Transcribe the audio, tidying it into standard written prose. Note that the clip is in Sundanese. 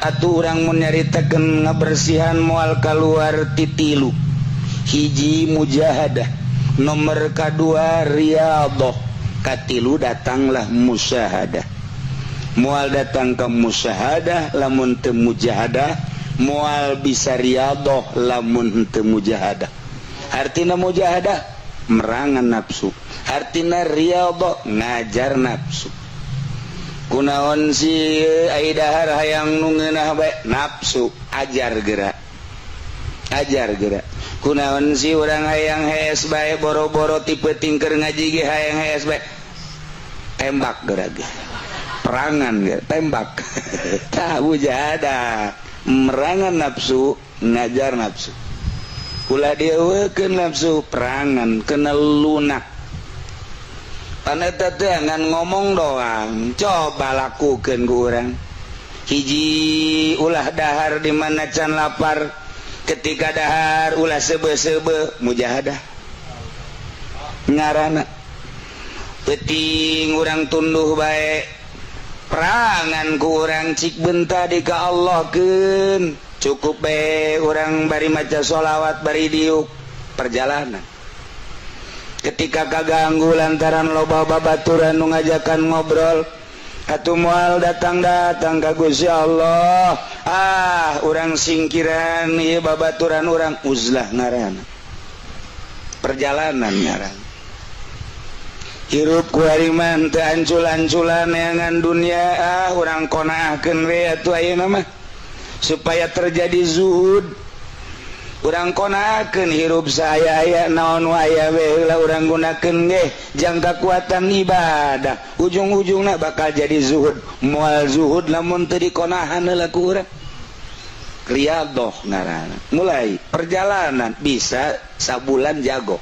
atuh urang mun nyaritakeun ngabersihan moal kaluar titilu. Hiji mujahadah, nomor kadua riyadhah, katilu datanglah musyahadah. Moal datang ke musyahadah lamun teu mujahadah, moal bisa riyadhah lamun teu mujahadah. Artina mujahadah merangan nafsu, artina riyadhah ngajar nafsu. Kunaon si ai dahar hayang nu ngeunah bae nafsu, ajar geura. Ajar geura. Kunaon si urang hayang hees bae boro-boro tipe tingker ngaji ge hayang hees bae tembak geura ge. Perangan ge tembak. Tah mujahadah merangan nafsu, ngajar nafsu. Ulah dieuwekeun nafsu perangan kena lunak. Paneta teh ngan ngomong doang, coba lakukeun ku urang. Hiji ulah dahar di mana can lapar, ketika dahar ulah sebe-sebe mujahadah. Ngaranna penting urang tunduh bae perangan ku urang cik benta di ka Allah keun. Cukup bae urang bari maca sholawat bari diuk perjalanan. Ketika kaganggu lantaran loba babaturan nu ngajakan ngobrol, atuh moal datang ka Gusti Allah. Urang singkiran ieu babaturan urang uzlah ngaranna. Perjalanan ngaranna. Hirup ku hariman teu ancul-anculan neangan dunia, urang qanaahkeun we atuh ayeuna mah supaya terjadi zuhud. Urang qanaahkeun hirup saaya naon wae we heula urang gunakeun ge jang kakuatan ibadah, ujung-ujungna bakal jadi zuhud. Moal zuhud lamun teu diqonaahan heula ku urang. Riyadhah ngaranna. Mulai perjalanan bisa sabulan jago.